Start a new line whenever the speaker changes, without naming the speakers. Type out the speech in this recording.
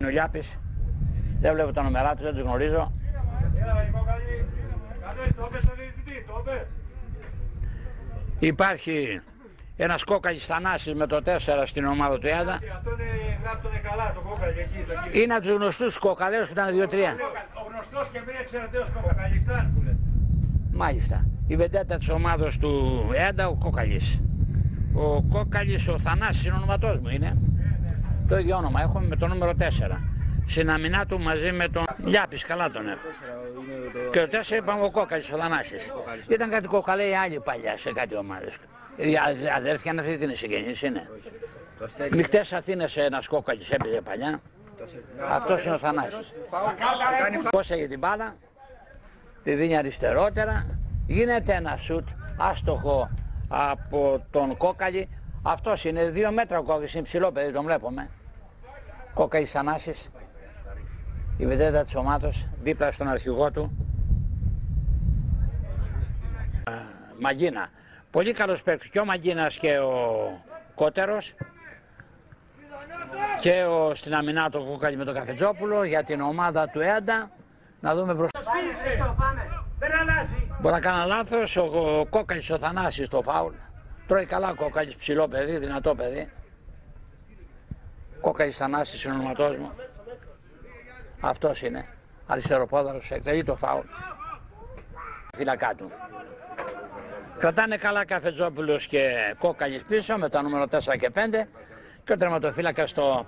Ο Λιάπης, δεν βλέπω τα νούμερά του, δεν τους γνωρίζω. Υπάρχει ένας Κόκαλης Θανάσης με το 4 στην ομάδα του ΕΑΔΑ.
Αυτό γράψανε καλά το Κόκαλη εκεί.
Είναι από τους γνωστούς κοκαλαίους που ήταν 2-3.
Ο γνωστός και μη εξαιρεταίος Κοκαλιστάν που λέτε.
Μάλιστα. Η βεντέτα της ομάδας του ΕΑΔΑ, ο Κόκαλης. Ο Κόκαλης, ο Θανάσης είναι ο ονοματός μου, είναι. Το ίδιο όνομα έχουμε με το νούμερο 4. Συναμινά του μαζί με τον Λιάπης, καλά τον έχω. Και το 4 είπαμε ο Κόκαλης, ο Θανάσης. Ήταν κάτι κοκαλέοι άλλοι παλιά σε κάτι ομάδες. Οι αδέρφια αυτή την συγγενής είναι. Νυχτές Αθήνες ένας Κόκαλης έπαιζε παλιά. Αυτός είναι ο Θανάσης. Πώς έγινε την μπάλα, τη δίνει αριστερότερα, γίνεται ένα σουτ άστοχο από τον Κόκαλη. Αυτός είναι 2 μέτρα ο Κόκαλης, είναι ψηλό παιδί, τον βλέπουμε. Κόκαλης Θανάσης, η βεντέτα της ομάδος, δίπλα στον αρχηγό του. Μαγκίνα. Πολύ καλός παίκτης, και ο Μαγκίνας και ο Κότερος. Και στην αμυνά το Κόκαλη με τον Καφετζόπουλο για την ομάδα του ΕΑΝΤΑ. Να δούμε μπροστά. Μπορεί να κάνω λάθος, ο Κόκαλης ο Θανάσης το φάουλ. Τρώει καλά ο Κόκαλης, ψηλό παιδί, δυνατό παιδί. Κόκαλης Θανάσης είναι ο ονοματός μου. Αυτός είναι. Αριστεροπόδαρος, εκτελεί το φάουλ. Φύλακά του. Κρατάνε καλά Καφετζόπουλος και Κόκαλης πίσω με τα νούμερο 4 και 5 και ο τερματοφύλακας στο